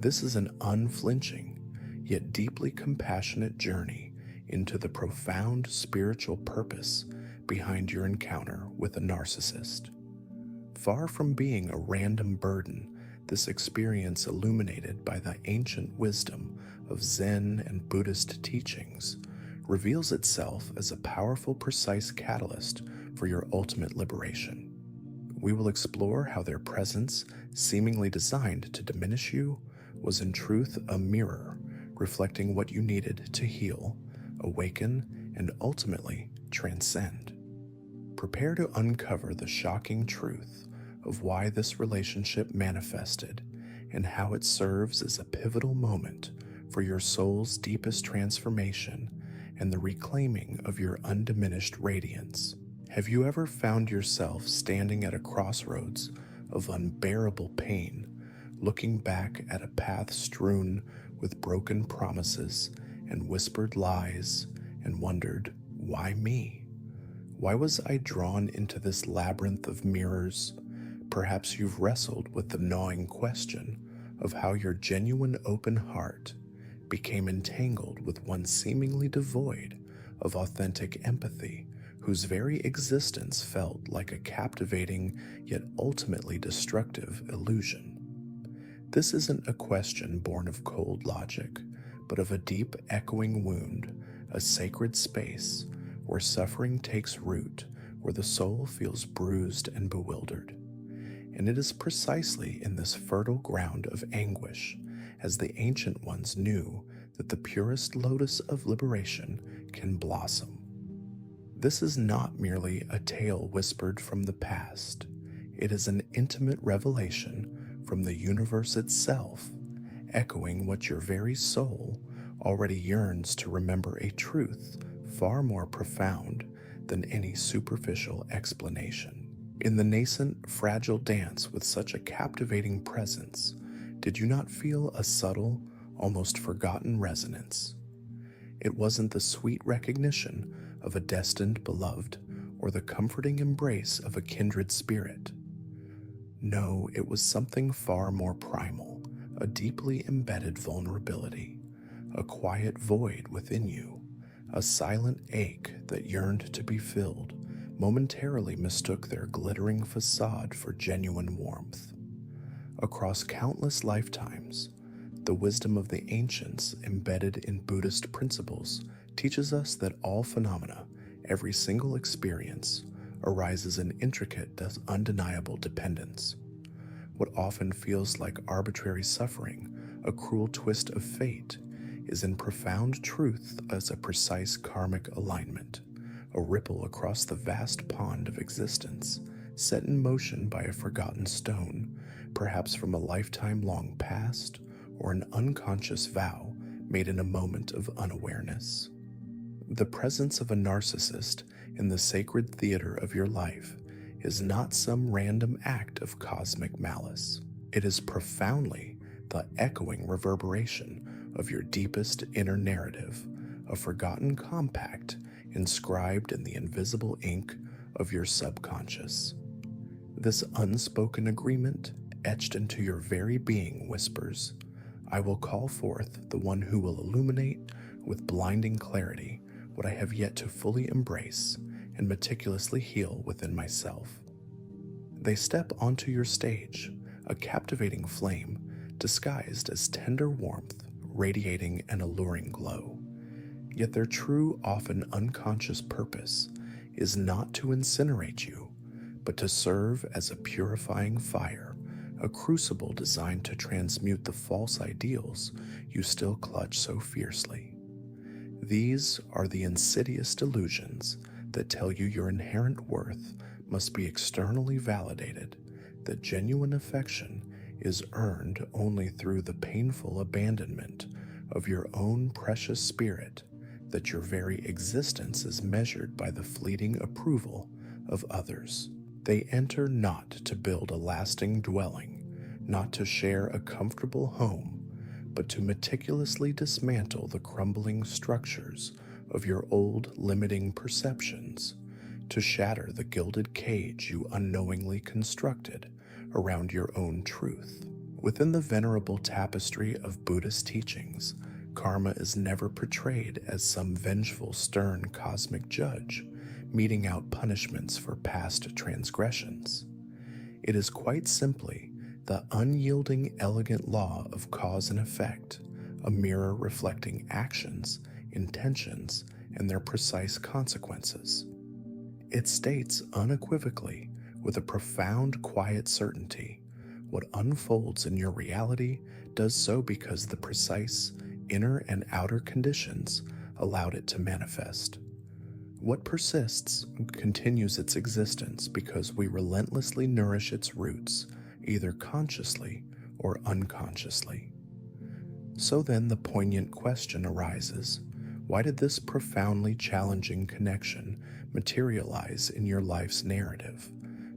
This is an unflinching, yet deeply compassionate journey into the profound spiritual purpose behind your encounter with a narcissist. Far from being a random burden, this experience, illuminated by the ancient wisdom of Zen and Buddhist teachings, reveals itself as a powerful, precise catalyst for your ultimate liberation. We will explore how their presence, seemingly designed to diminish you, was in truth a mirror reflecting what you needed to heal, awaken, and ultimately transcend. Prepare to uncover the shocking truth of why this relationship manifested and how it serves as a pivotal moment for your soul's deepest transformation and the reclaiming of your undiminished radiance. Have you ever found yourself standing at a crossroads of unbearable pain, looking back at a path strewn with broken promises and whispered lies, and wondered, why me? Why was I drawn into this labyrinth of mirrors? Perhaps you've wrestled with the gnawing question of how your genuine open heart became entangled with one seemingly devoid of authentic empathy, whose very existence felt like a captivating yet ultimately destructive illusion. This isn't a question born of cold logic, but of a deep echoing wound, a sacred space where suffering takes root, where the soul feels bruised and bewildered. And it is precisely in this fertile ground of anguish, as the ancient ones knew, that the purest lotus of liberation can blossom. This is not merely a tale whispered from the past. It is an intimate revelation from the universe itself, echoing what your very soul already yearns to remember, a truth far more profound than any superficial explanation. In the nascent, fragile dance with such a captivating presence, did you not feel a subtle, almost forgotten resonance? It wasn't the sweet recognition of a destined beloved or the comforting embrace of a kindred spirit. No, it was something far more primal, a deeply embedded vulnerability, a quiet void within you, a silent ache that yearned to be filled, momentarily mistook their glittering facade for genuine warmth. Across countless lifetimes, the wisdom of the ancients, embedded in Buddhist principles, teaches us that all phenomena, every single experience, arises in intricate, thus undeniable dependence. What often feels like arbitrary suffering, a cruel twist of fate, is in profound truth as a precise karmic alignment, a ripple across the vast pond of existence, set in motion by a forgotten stone, perhaps from a lifetime long past, or an unconscious vow made in a moment of unawareness. The presence of a narcissist in the sacred theater of your life is not some random act of cosmic malice. It is profoundly the echoing reverberation of your deepest inner narrative, a forgotten compact inscribed in the invisible ink of your subconscious. This unspoken agreement, etched into your very being, whispers, I will call forth the one who will illuminate with blinding clarity what I have yet to fully embrace and meticulously heal within myself. They step onto your stage, a captivating flame disguised as tender warmth, radiating an alluring glow. Yet their true, often unconscious purpose is not to incinerate you, but to serve as a purifying fire, a crucible designed to transmute the false ideals you still clutch so fiercely. These are the insidious delusions that tell you your inherent worth must be externally validated, that genuine affection is earned only through the painful abandonment of your own precious spirit, that your very existence is measured by the fleeting approval of others. They enter not to build a lasting dwelling, not to share a comfortable home, but to meticulously dismantle the crumbling structures of your old limiting perceptions, to shatter the gilded cage you unknowingly constructed around your own truth. Within the venerable tapestry of Buddhist teachings, karma is never portrayed as some vengeful, stern cosmic judge meting out punishments for past transgressions. It is quite simply the unyielding, elegant law of cause and effect, a mirror reflecting actions, intentions, and their precise consequences. It states unequivocally, with a profound, quiet certainty, what unfolds in your reality does so because the precise inner and outer conditions allowed it to manifest. What persists continues its existence because we relentlessly nourish its roots, either consciously or unconsciously. So then the poignant question arises, why did this profoundly challenging connection materialize in your life's narrative?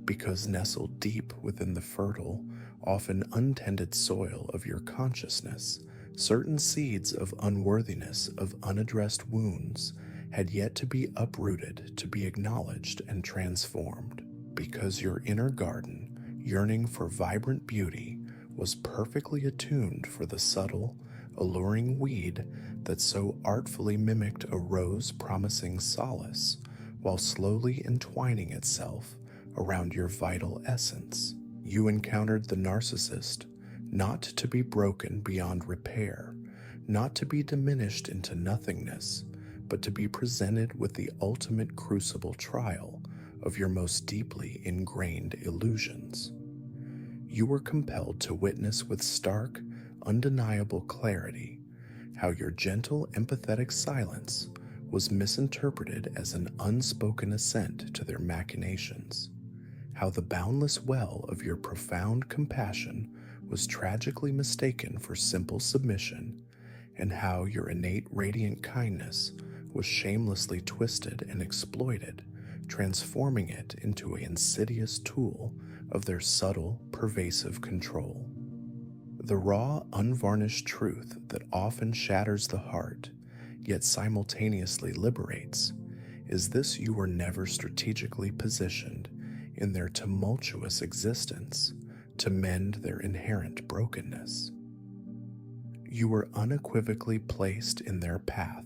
Because nestled deep within the fertile, often untended soil of your consciousness, certain seeds of unworthiness, of unaddressed wounds, had yet to be uprooted, to be acknowledged and transformed. Because your inner garden, yearning for vibrant beauty, was perfectly attuned for the subtle, alluring weed that so artfully mimicked a rose promising solace, while slowly entwining itself around your vital essence. You encountered the narcissist, not to be broken beyond repair, not to be diminished into nothingness, but to be presented with the ultimate crucible trial of your most deeply ingrained illusions. You were compelled to witness with stark, undeniable clarity how your gentle, empathetic silence was misinterpreted as an unspoken assent to their machinations, how the boundless well of your profound compassion was tragically mistaken for simple submission, and how your innate radiant kindness was shamelessly twisted and exploited, transforming it into an insidious tool of their subtle, pervasive control. The raw, unvarnished truth that often shatters the heart, yet simultaneously liberates, is this: you were never strategically positioned in their tumultuous existence to mend their inherent brokenness. You were unequivocally placed in their path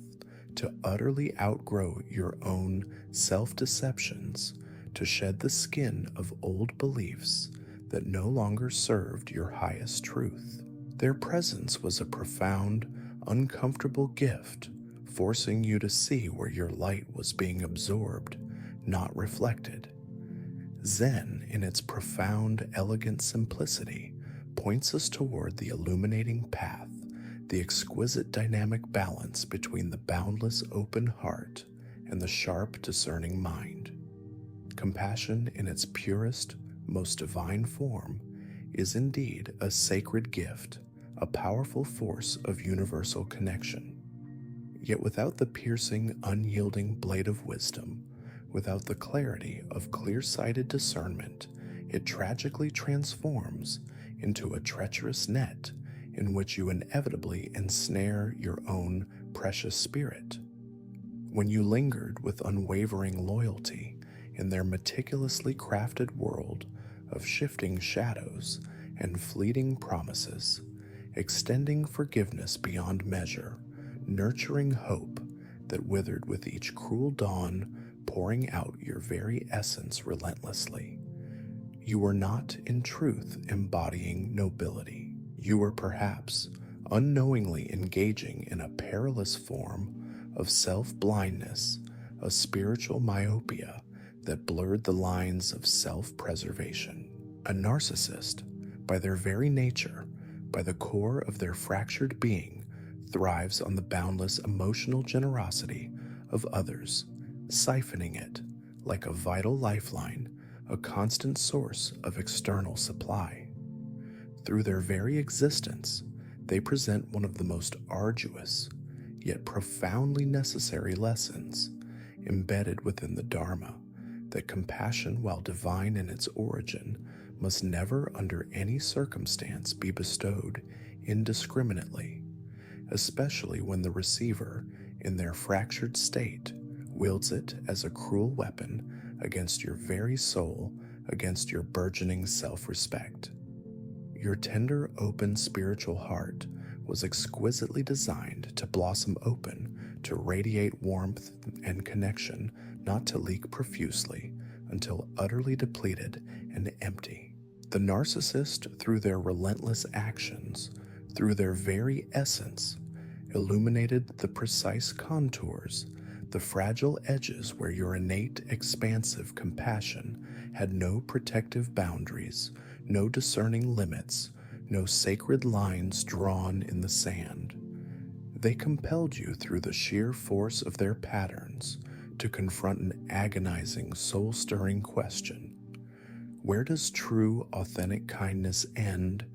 to utterly outgrow your own self-deceptions, to shed the skin of old beliefs that no longer served your highest truth. Their presence was a profound, uncomfortable gift, forcing you to see where your light was being absorbed, not reflected. Zen, in its profound, elegant simplicity, points us toward the illuminating path, the exquisite dynamic balance between the boundless open heart and the sharp discerning mind. Compassion in its purest, most divine form is indeed a sacred gift, a powerful force of universal connection. Yet without the piercing, unyielding blade of wisdom, without the clarity of clear-sighted discernment, it tragically transforms into a treacherous net in which you inevitably ensnare your own precious spirit. When you lingered with unwavering loyalty in their meticulously crafted world of shifting shadows and fleeting promises, extending forgiveness beyond measure, nurturing hope that withered with each cruel dawn, pouring out your very essence relentlessly, you were not in truth embodying nobility. You were perhaps unknowingly engaging in a perilous form of self-blindness, a spiritual myopia that blurred the lines of self-preservation. A narcissist, by their very nature, by the core of their fractured being, thrives on the boundless emotional generosity of others, siphoning it like a vital lifeline, a constant source of external supply. Through their very existence, they present one of the most arduous, yet profoundly necessary lessons embedded within the Dharma, that compassion, while divine in its origin, must never under any circumstance be bestowed indiscriminately, especially when the receiver, in their fractured state, wields it as a cruel weapon against your very soul, against your burgeoning self-respect. Your tender, open spiritual heart was exquisitely designed to blossom open, to radiate warmth and connection, not to leak profusely until utterly depleted and empty. The narcissist, through their relentless actions, through their very essence, illuminated the precise contours, the fragile edges where your innate, expansive compassion had no protective boundaries, no discerning limits, no sacred lines drawn in the sand. They compelled you through the sheer force of their patterns to confront an agonizing, soul-stirring question. Where does true, authentic kindness end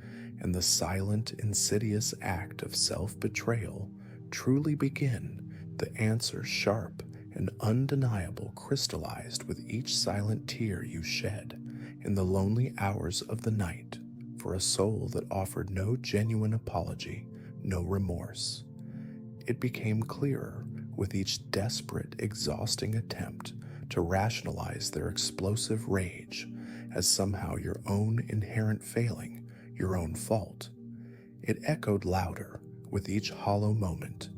and the silent, insidious act of self-betrayal truly begin? The answer, sharp and undeniable, crystallized with each silent tear you shed in the lonely hours of the night for a soul that offered no genuine apology, no remorse. It became clearer with each desperate, exhausting attempt to rationalize their explosive rage as somehow your own inherent failing, your own fault. It echoed louder with each hollow moment.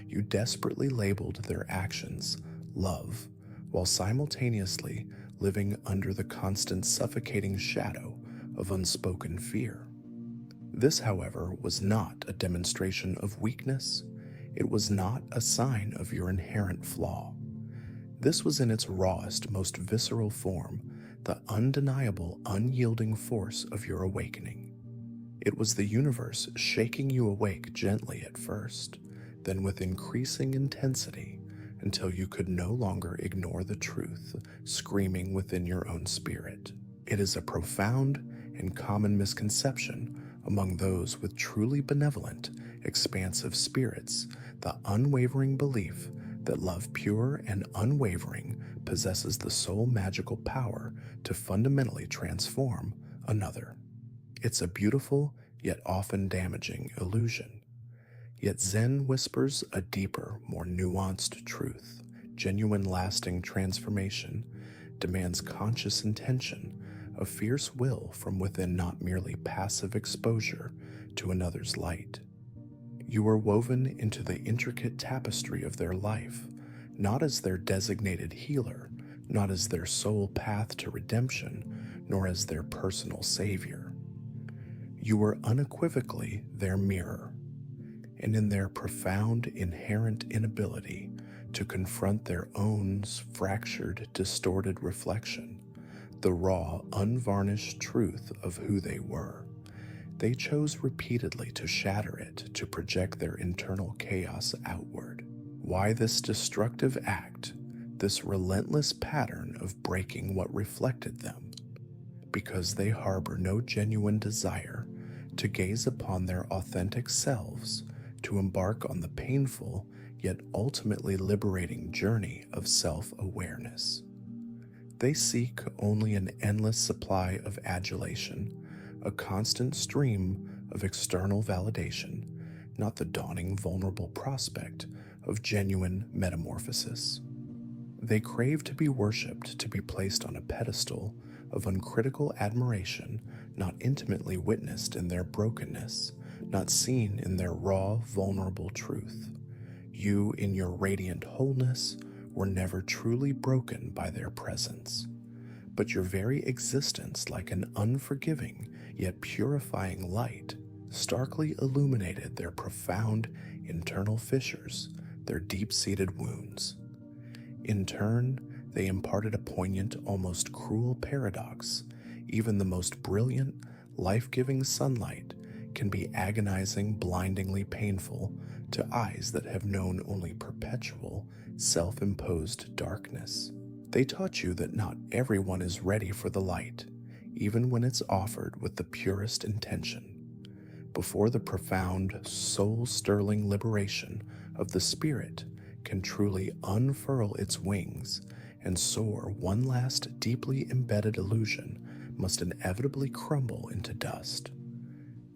You desperately labeled their actions love, while simultaneously living under the constant suffocating shadow of unspoken fear. This, however, was not a demonstration of weakness. It was not a sign of your inherent flaw. This was in its rawest, most visceral form, the undeniable, unyielding force of your awakening. It was the universe shaking you awake gently at first, then with increasing intensity until you could no longer ignore the truth screaming within your own spirit. It is a profound and common misconception among those with truly benevolent, expansive spirits, the unwavering belief that love pure and unwavering possesses the sole magical power to fundamentally transform another. It's a beautiful, yet often damaging illusion. Yet Zen whispers a deeper, more nuanced truth. Genuine, lasting transformation demands conscious intention, a fierce will from within, not merely passive exposure to another's light. You are woven into the intricate tapestry of their life, not as their designated healer, not as their sole path to redemption, nor as their personal savior. You are unequivocally their mirror, and in their profound inherent inability to confront their own fractured, distorted reflection, the raw, unvarnished truth of who they were, they chose repeatedly to shatter it, to project their internal chaos outward. Why this destructive act, this relentless pattern of breaking what reflected them? Because they harbor no genuine desire to gaze upon their authentic selves, to embark on the painful yet ultimately liberating journey of self-awareness. They seek only an endless supply of adulation, a constant stream of external validation, not the dawning vulnerable prospect of genuine metamorphosis. They crave to be worshipped, to be placed on a pedestal of uncritical admiration, not intimately witnessed in their brokenness, not seen in their raw, vulnerable truth. You, in your radiant wholeness, were never truly broken by their presence. But your very existence, like an unforgiving yet purifying light, starkly illuminated their profound internal fissures, their deep-seated wounds. In turn, they imparted a poignant, almost cruel paradox. Even the most brilliant, life-giving sunlight can be agonizing, blindingly painful to eyes that have known only perpetual, self-imposed darkness. They taught you that not everyone is ready for the light, even when it's offered with the purest intention. Before the profound, soul-stirring liberation of the spirit can truly unfurl its wings and soar, one last deeply embedded illusion must inevitably crumble into dust.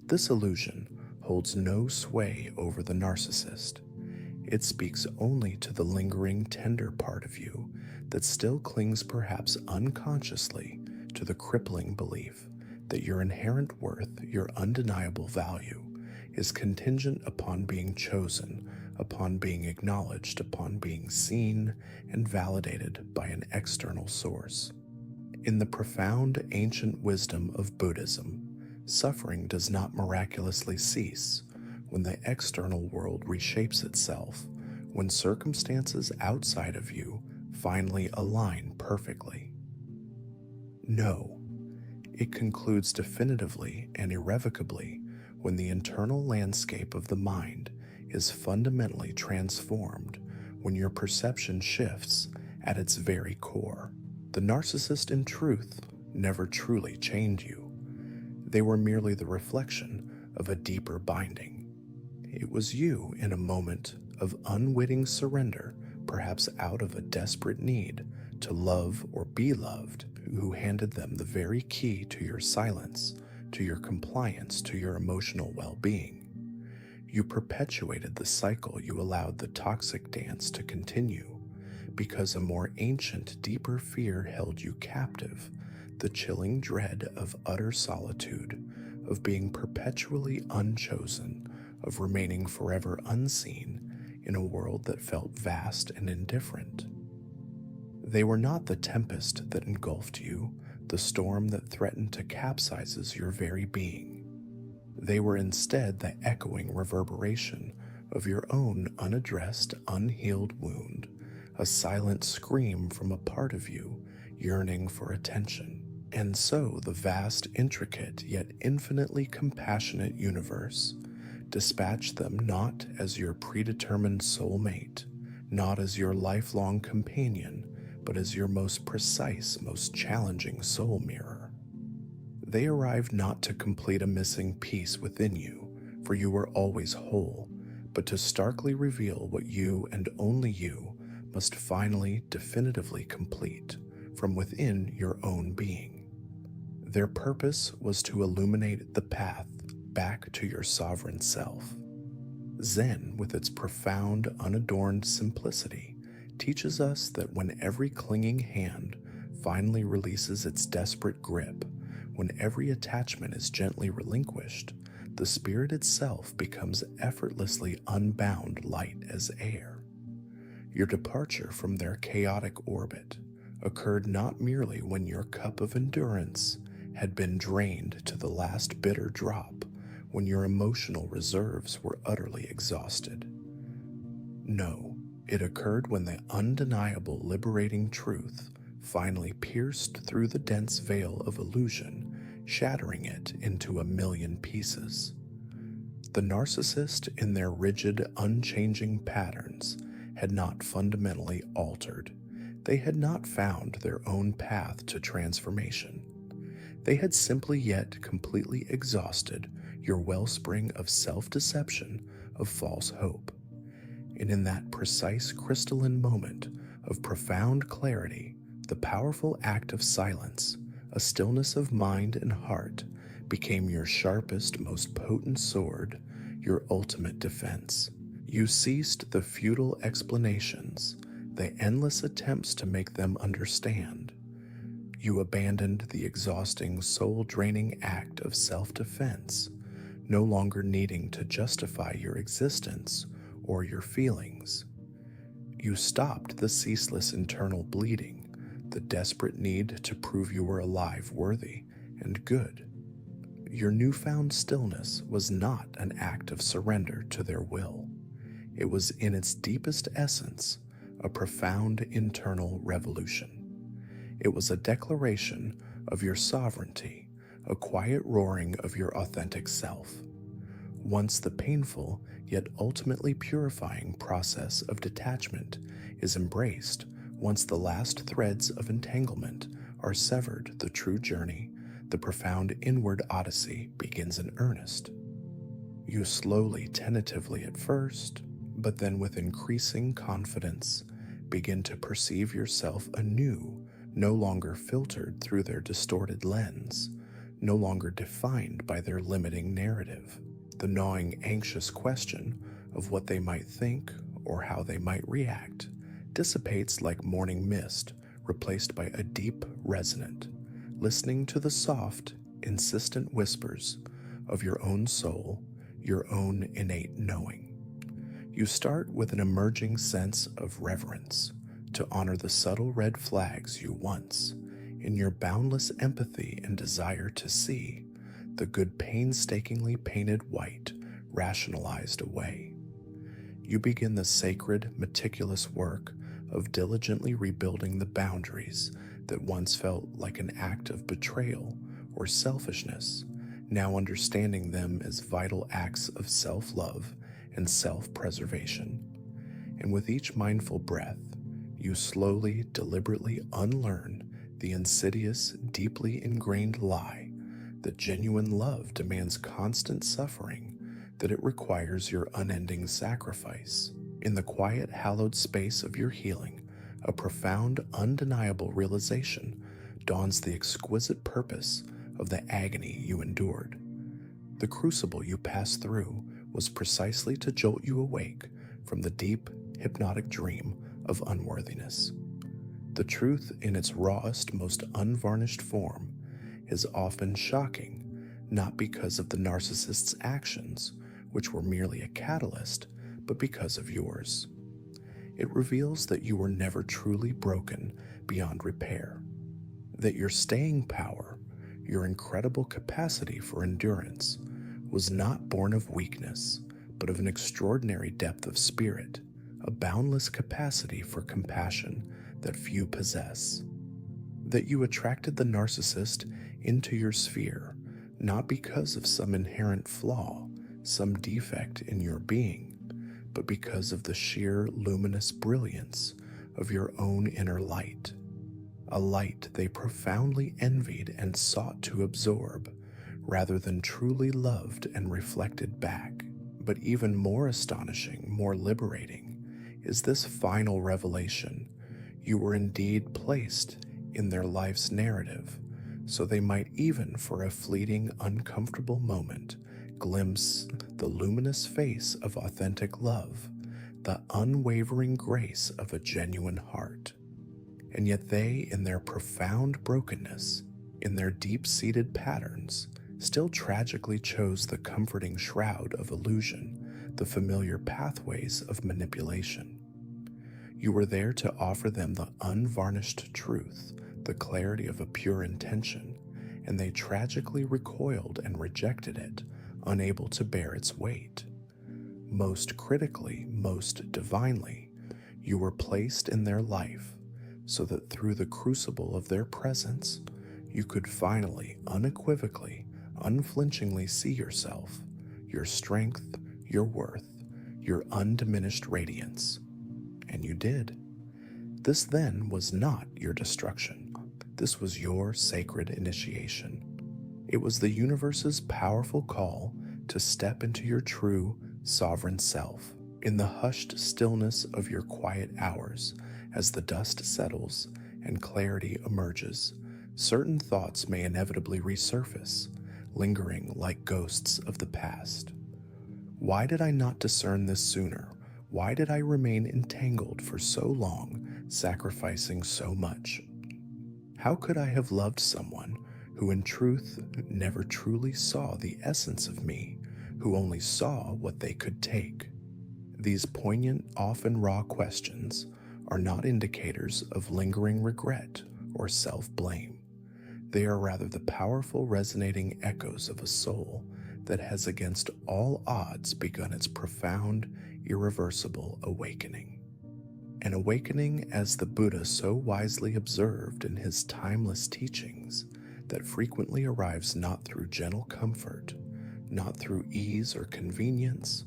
This illusion holds no sway over the narcissist. It speaks only to the lingering, tender part of you that still clings, perhaps unconsciously, to the crippling belief that your inherent worth, your undeniable value, is contingent upon being chosen, upon being acknowledged, upon being seen and validated by an external source. In the profound ancient wisdom of Buddhism, suffering does not miraculously cease when the external world reshapes itself, when circumstances outside of you finally align perfectly. No, it concludes definitively and irrevocably when the internal landscape of the mind is fundamentally transformed, when your perception shifts at its very core. The narcissist, in truth, never truly chained you. They were merely the reflection of a deeper binding. It was you in a moment of unwitting surrender, perhaps out of a desperate need to love or be loved, who handed them the very key to your silence, to your compliance, to your emotional well-being. You perpetuated the cycle. You allowed the toxic dance to continue because a more ancient, deeper fear held you captive, the chilling dread of utter solitude, of being perpetually unchosen, of remaining forever unseen in a world that felt vast and indifferent. They were not the tempest that engulfed you, the storm that threatened to capsize your very being. They were instead the echoing reverberation of your own unaddressed, unhealed wound, a silent scream from a part of you yearning for attention. And so the vast, intricate, yet infinitely compassionate universe dispatched them not as your predetermined soulmate, not as your lifelong companion, but as your most precise, most challenging soul mirror. They arrived not to complete a missing piece within you, for you were always whole, but to starkly reveal what you and only you must finally, definitively complete from within your own being. Their purpose was to illuminate the path back to your sovereign self. Zen, with its profound, unadorned simplicity, teaches us that when every clinging hand finally releases its desperate grip, when every attachment is gently relinquished, the spirit itself becomes effortlessly unbound, light as air. Your departure from their chaotic orbit occurred not merely when your cup of endurance had been drained to the last bitter drop, when your emotional reserves were utterly exhausted. No, it occurred when the undeniable liberating truth finally pierced through the dense veil of illusion, shattering it into a million pieces. The narcissist, in their rigid, unchanging patterns, had not fundamentally altered. They had not found their own path to transformation. They had simply yet completely exhausted your wellspring of self-deception, of false hope. And in that precise crystalline moment of profound clarity, the powerful act of silence, a stillness of mind and heart, became your sharpest, most potent sword, your ultimate defense. You ceased the futile explanations, the endless attempts to make them understand. You abandoned the exhausting, soul-draining act of self-defense, no longer needing to justify your existence or your feelings. You stopped the ceaseless internal bleeding, the desperate need to prove you were alive, worthy, and good. Your newfound stillness was not an act of surrender to their will. It was in its deepest essence a profound internal revolution. It was a declaration of your sovereignty, a quiet roaring of your authentic self. Once the painful yet ultimately purifying process of detachment is embraced, once the last threads of entanglement are severed, the true journey, the profound inward odyssey, begins in earnest. You slowly, tentatively at first, but then with increasing confidence, begin to perceive yourself anew, no longer filtered through their distorted lens, no longer defined by their limiting narrative. The gnawing, anxious question of what they might think or how they might react dissipates like morning mist, replaced by a deep, resonant, listening to the soft, insistent whispers of your own soul, your own innate knowing. You start with an emerging sense of reverence to honor the subtle red flags you once, in your boundless empathy and desire to see the good painstakingly painted white rationalized away. You begin the sacred, meticulous work of diligently rebuilding the boundaries that once felt like an act of betrayal or selfishness, now understanding them as vital acts of self-love and self-preservation. And with each mindful breath, you slowly, deliberately unlearn the insidious, deeply ingrained lie that genuine love demands constant suffering, that it requires your unending sacrifice. In the quiet, hallowed space of your healing, a profound, undeniable realization dawns the exquisite purpose of the agony you endured. The crucible you passed through was precisely to jolt you awake from the deep, hypnotic dream of unworthiness. The truth in its rawest, most unvarnished form is often shocking, not because of the narcissist's actions, which were merely a catalyst, but because of yours. It reveals that you were never truly broken beyond repair, that your staying power, your incredible capacity for endurance, was not born of weakness, but of an extraordinary depth of spirit, a boundless capacity for compassion that few possess. That you attracted the narcissist into your sphere, not because of some inherent flaw, some defect in your being, but because of the sheer luminous brilliance of your own inner light, a light they profoundly envied and sought to absorb, rather than truly loved and reflected back. But even more astonishing, more liberating, is this final revelation. You were indeed placed in their life's narrative, so they might even for a fleeting, uncomfortable moment glimpse the luminous face of authentic love, the unwavering grace of a genuine heart. And yet they, in their profound brokenness, in their deep-seated patterns, still tragically chose the comforting shroud of illusion, the familiar pathways of manipulation. You were there to offer them the unvarnished truth, the clarity of a pure intention, and they tragically recoiled and rejected it, unable to bear its weight. Most critically, most divinely, you were placed in their life so that through the crucible of their presence, you could finally, unequivocally, unflinchingly see yourself, your strength, your worth, your undiminished radiance. And you did. This then was not your destruction. This was your sacred initiation. It was the universe's powerful call to step into your true, sovereign self. In the hushed stillness of your quiet hours, as the dust settles and clarity emerges, certain thoughts may inevitably resurface, lingering like ghosts of the past. Why did I not discern this sooner? Why did I remain entangled for so long, sacrificing so much? How could I have loved someone who in truth never truly saw the essence of me, who only saw what they could take? These poignant, often raw questions are not indicators of lingering regret or self-blame. They are rather the powerful resonating echoes of a soul that has against all odds begun its profound, irreversible awakening. An awakening, as the Buddha so wisely observed in his timeless teachings, that frequently arrives not through gentle comfort, not through ease or convenience,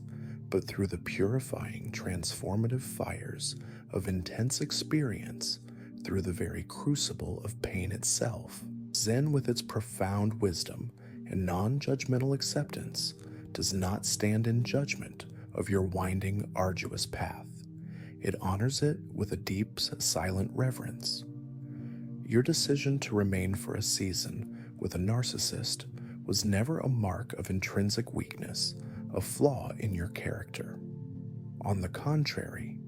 but through the purifying, transformative fires of intense experience, through the very crucible of pain itself. Zen, with its profound wisdom and non-judgmental acceptance, does not stand in judgment of your winding, arduous path. It honors it with a deep, silent reverence. Your decision to remain for a season with a narcissist was never a mark of intrinsic weakness, a flaw in your character. On the contrary,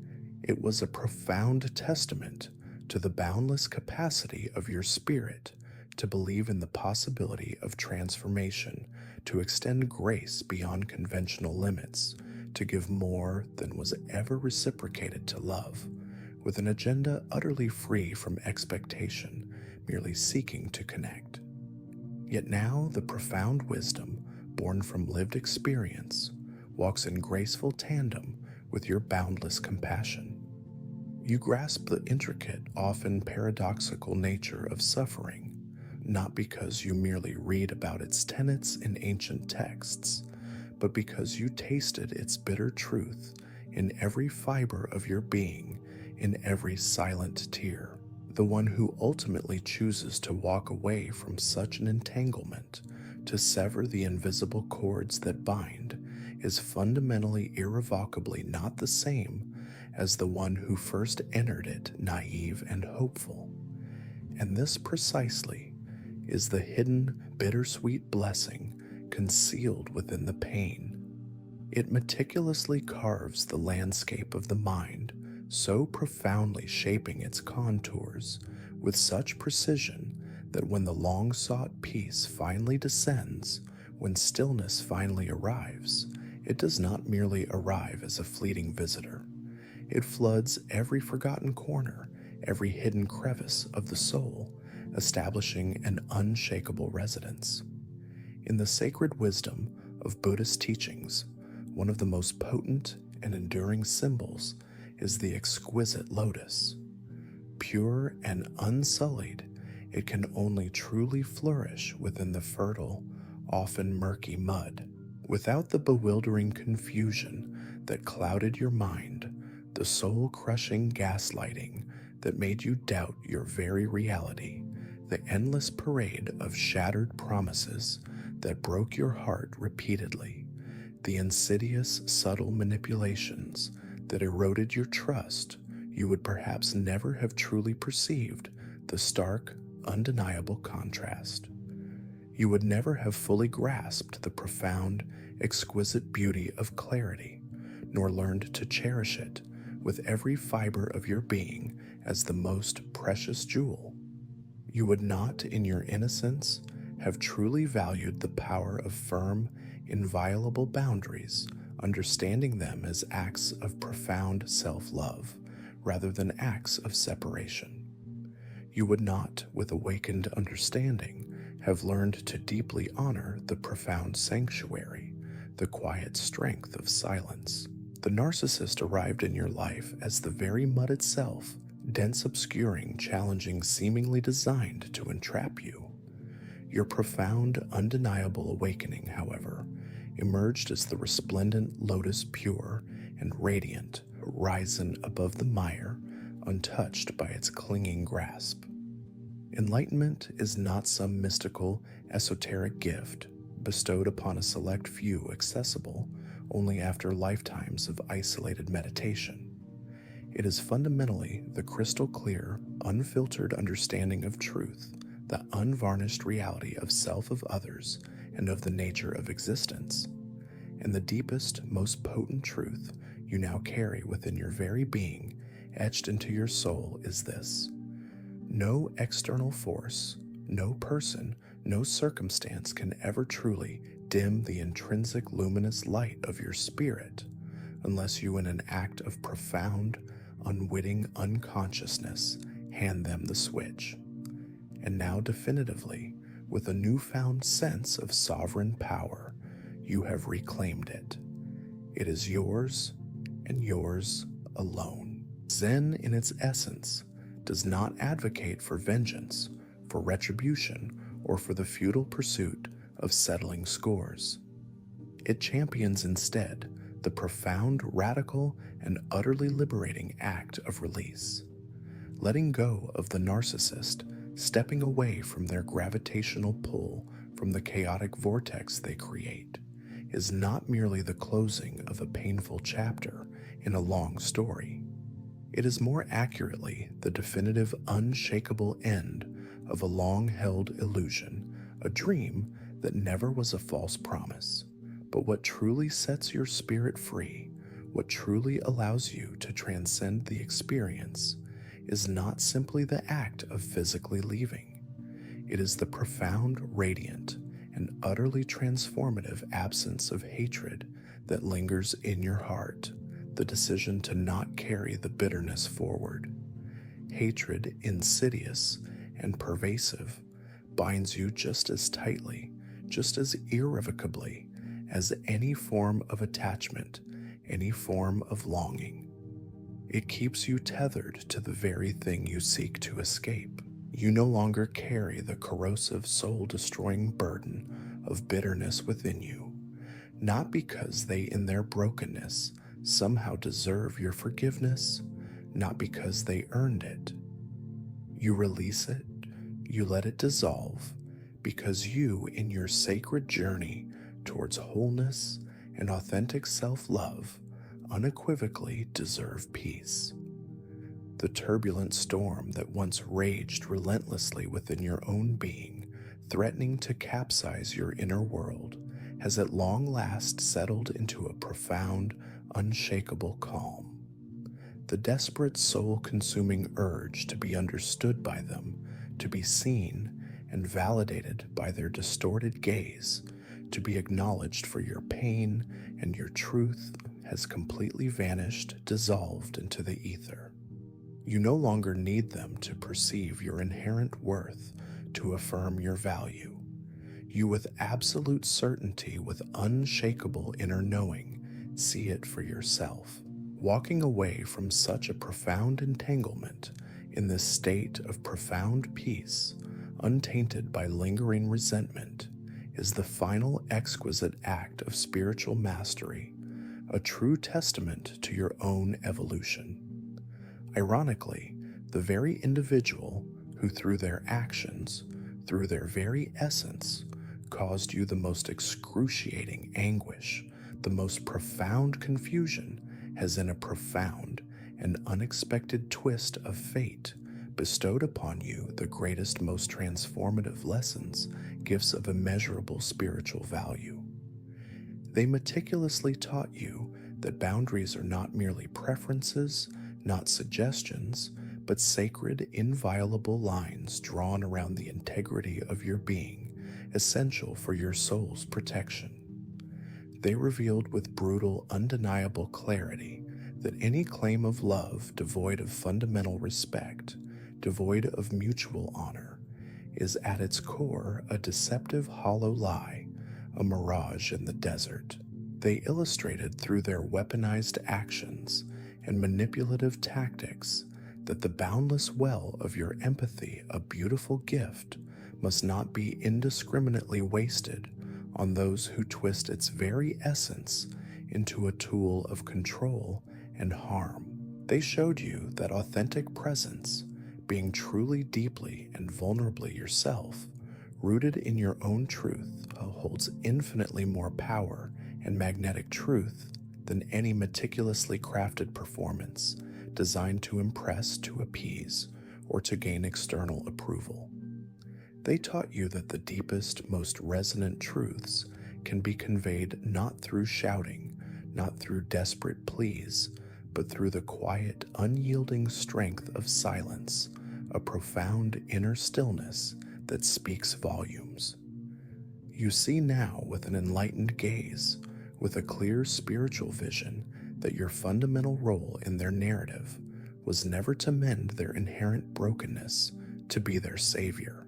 it was a profound testament to the boundless capacity of your spirit to believe in the possibility of transformation, to extend grace beyond conventional limits, to give more than was ever reciprocated to love, with an agenda utterly free from expectation, merely seeking to connect. Yet now the profound wisdom, born from lived experience, walks in graceful tandem with your boundless compassion. You grasp the intricate, often paradoxical nature of suffering, not because you merely read about its tenets in ancient texts, but because you tasted its bitter truth in every fiber of your being, in every silent tear. The one who ultimately chooses to walk away from such an entanglement, to sever the invisible cords that bind, is fundamentally irrevocably not the same as the one who first entered it naive and hopeful. And this precisely is the hidden, bittersweet blessing concealed within the pain. It meticulously carves the landscape of the mind, so profoundly shaping its contours with such precision that when the long-sought peace finally descends, when stillness finally arrives, it does not merely arrive as a fleeting visitor. It floods every forgotten corner, every hidden crevice of the soul, establishing an unshakable residence. In the sacred wisdom of Buddhist teachings, one of the most potent and enduring symbols is the exquisite lotus. Pure and unsullied, it can only truly flourish within the fertile, often murky mud. Without the bewildering confusion that clouded your mind, the soul-crushing gaslighting that made you doubt your very reality, the endless parade of shattered promises that broke your heart repeatedly, the insidious, subtle manipulations that eroded your trust, you would perhaps never have truly perceived the stark, undeniable contrast. You would never have fully grasped the profound, exquisite beauty of clarity, nor learned to cherish it with every fiber of your being as the most precious jewel. You would not, in your innocence, have truly valued the power of firm, inviolable boundaries, understanding them as acts of profound self-love, rather than acts of separation. You would not, with awakened understanding, have learned to deeply honor the profound sanctuary, the quiet strength of silence. The narcissist arrived in your life as the very mud itself, dense, obscuring, challenging, seemingly designed to entrap you. Your profound, undeniable awakening, however, emerged as the resplendent lotus, pure and radiant, risen above the mire, untouched by its clinging grasp. Enlightenment is not some mystical, esoteric gift bestowed upon a select few, accessible only after lifetimes of isolated meditation. It is fundamentally the crystal clear, unfiltered understanding of truth, the unvarnished reality of self, of others, and of the nature of existence. And the deepest, most potent truth you now carry within your very being, etched into your soul, is this: no external force, no person, no circumstance can ever truly dim the intrinsic luminous light of your spirit, unless you, in an act of profound, unwitting unconsciousness, hand them the switch. And now definitively, with a newfound sense of sovereign power, you have reclaimed it. It is yours, and yours alone. Zen, in its essence, does not advocate for vengeance, for retribution, or for the futile pursuit of settling scores. It champions instead the profound, radical, and utterly liberating act of release. Letting go of the narcissist, stepping away from their gravitational pull, from the chaotic vortex they create, is not merely the closing of a painful chapter in a long story. It is more accurately the definitive, unshakable end of a long-held illusion, a dream that never was a false promise. But what truly sets your spirit free, what truly allows you to transcend the experience, is not simply the act of physically leaving. It is the profound, radiant, and utterly transformative absence of hatred that lingers in your heart, the decision to not carry the bitterness forward. Hatred, insidious and pervasive, binds you just as tightly, just as irrevocably as any form of attachment, any form of longing. It keeps you tethered to the very thing you seek to escape. You no longer carry the corrosive, soul-destroying burden of bitterness within you, not because they in their brokenness somehow deserve your forgiveness, not because they earned it. You release it, you let it dissolve, because you, in your sacred journey towards wholeness and authentic self-love, unequivocally deserve peace. The turbulent storm that once raged relentlessly within your own being, threatening to capsize your inner world, has at long last settled into a profound, unshakable calm. The desperate soul-consuming urge to be understood by them, to be seen and validated by their distorted gaze, to be acknowledged for your pain and your truth, has completely vanished, dissolved into the ether. You no longer need them to perceive your inherent worth, to affirm your value. You, with absolute certainty, with unshakable inner knowing, see it for yourself. Walking away from such a profound entanglement in this state of profound peace, untainted by lingering resentment, is the final exquisite act of spiritual mastery, a true testament to your own evolution. Ironically, the very individual who through their actions, through their very essence, caused you the most excruciating anguish, the most profound confusion, has in a profound and unexpected twist of fate bestowed upon you the greatest, most transformative lessons, gifts of immeasurable spiritual value. They meticulously taught you that boundaries are not merely preferences, not suggestions, but sacred, inviolable lines drawn around the integrity of your being, essential for your soul's protection. They revealed with brutal, undeniable clarity that any claim of love devoid of fundamental respect, devoid of mutual honor, is at its core a deceptive, hollow lie, a mirage in the desert. They illustrated through their weaponized actions and manipulative tactics that the boundless well of your empathy, a beautiful gift, must not be indiscriminately wasted on those who twist its very essence into a tool of control and harm. They showed you that authentic presence, being truly, deeply, and vulnerably yourself, rooted in your own truth, holds infinitely more power and magnetic truth than any meticulously crafted performance designed to impress, to appease, or to gain external approval. They taught you that the deepest, most resonant truths can be conveyed not through shouting, not through desperate pleas, but through the quiet, unyielding strength of silence, a profound inner stillness that speaks volumes. You see now with an enlightened gaze, with a clear spiritual vision, that your fundamental role in their narrative was never to mend their inherent brokenness, to be their savior.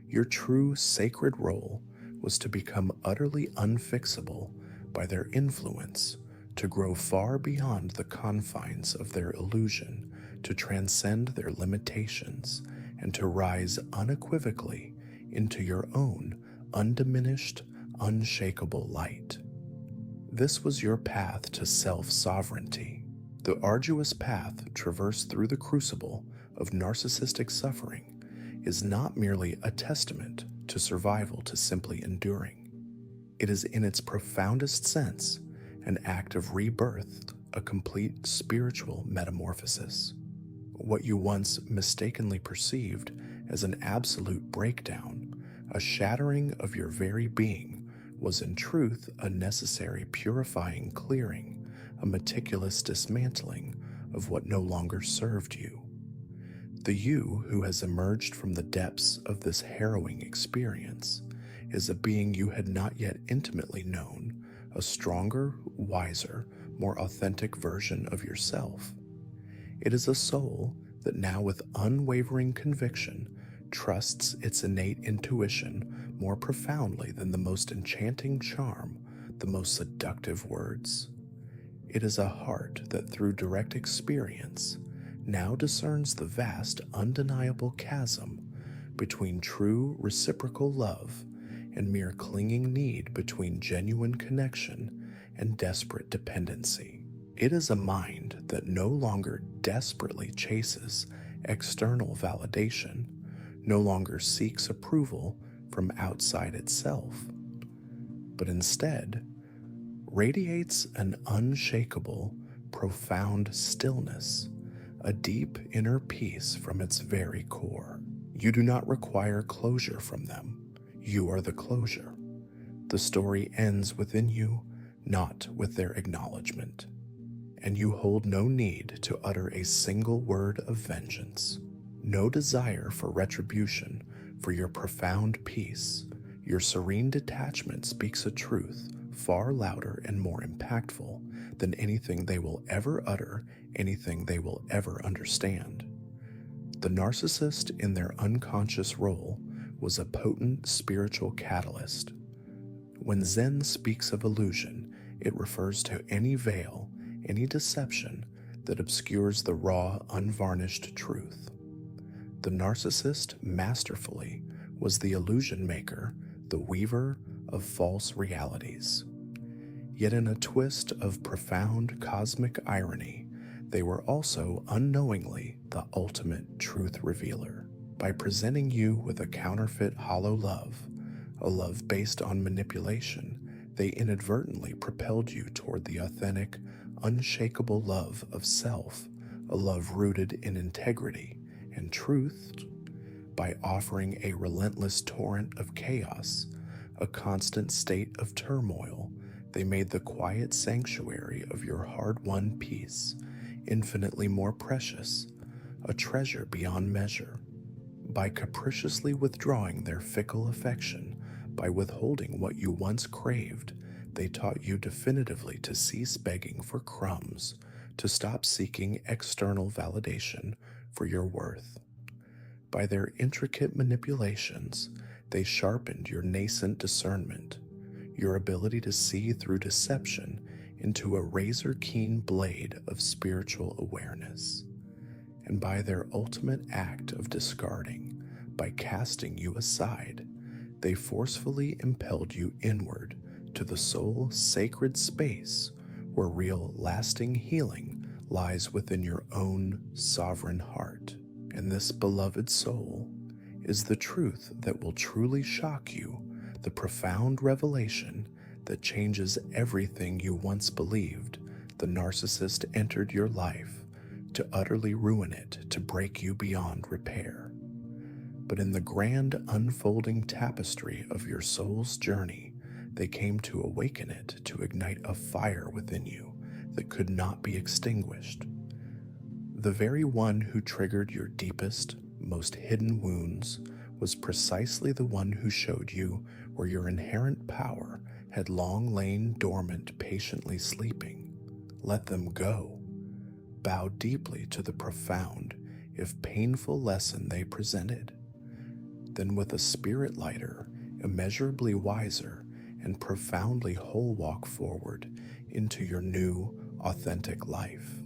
Your true sacred role was to become utterly unfixable by their influence, to grow far beyond the confines of their illusion, to transcend their limitations, and to rise unequivocally into your own undiminished, unshakable light. This was your path to self-sovereignty, the arduous path traversed through the crucible of narcissistic suffering is not merely a testament to survival, to simply enduring. It is in its profoundest sense an act of rebirth, a complete spiritual metamorphosis. What you once mistakenly perceived as an absolute breakdown, a shattering of your very being, was in truth a necessary purifying clearing, a meticulous dismantling of what no longer served you. The you who has emerged from the depths of this harrowing experience is a being you had not yet intimately known, a stronger, wiser, more authentic version of yourself. It is a soul that now, with unwavering conviction, trusts its innate intuition more profoundly than the most enchanting charm, the most seductive words. It is a heart that, through direct experience, now discerns the vast, undeniable chasm between true reciprocal love and mere clinging need, between genuine connection and desperate dependency. It is a mind that no longer desperately chases external validation, no longer seeks approval from outside itself, but instead radiates an unshakable, profound stillness, a deep inner peace from its very core. You do not require closure from them. You are the closure. The story ends within you, not with their acknowledgement. And you hold no need to utter a single word of vengeance, no desire for retribution for your profound peace. Your serene detachment speaks a truth far louder and more impactful than anything they will ever utter, anything they will ever understand. The narcissist, in their unconscious role, was a potent spiritual catalyst. When Zen speaks of illusion, it refers to any veil, any deception that obscures the raw, unvarnished truth. The narcissist, masterfully, was the illusion maker, the weaver of false realities. Yet in a twist of profound cosmic irony, they were also unknowingly the ultimate truth revealer. By presenting you with a counterfeit hollow love, a love based on manipulation, they inadvertently propelled you toward the authentic, unshakable love of self, a love rooted in integrity and truth. By offering a relentless torrent of chaos, a constant state of turmoil, they made the quiet sanctuary of your hard-won peace infinitely more precious, a treasure beyond measure. By capriciously withdrawing their fickle affection, by withholding what you once craved, they taught you definitively to cease begging for crumbs, to stop seeking external validation for your worth. By their intricate manipulations, they sharpened your nascent discernment, your ability to see through deception into a razor-keen blade of spiritual awareness. And by their ultimate act of discarding, by casting you aside, they forcefully impelled you inward to the soul's sacred space where real, lasting healing lies within your own sovereign heart. And this beloved soul is the truth that will truly shock you, the profound revelation that changes everything you once believed. The narcissist entered your life to utterly ruin it, to break you beyond repair. But in the grand unfolding tapestry of your soul's journey, they came to awaken it, to ignite a fire within you that could not be extinguished. The very one who triggered your deepest, most hidden wounds was precisely the one who showed you where your inherent power had long lain dormant, patiently sleeping. Let them go. Bow deeply to the profound, if painful lesson they presented. Then with a spirit lighter, immeasurably wiser, and profoundly whole walk forward into your new, authentic life.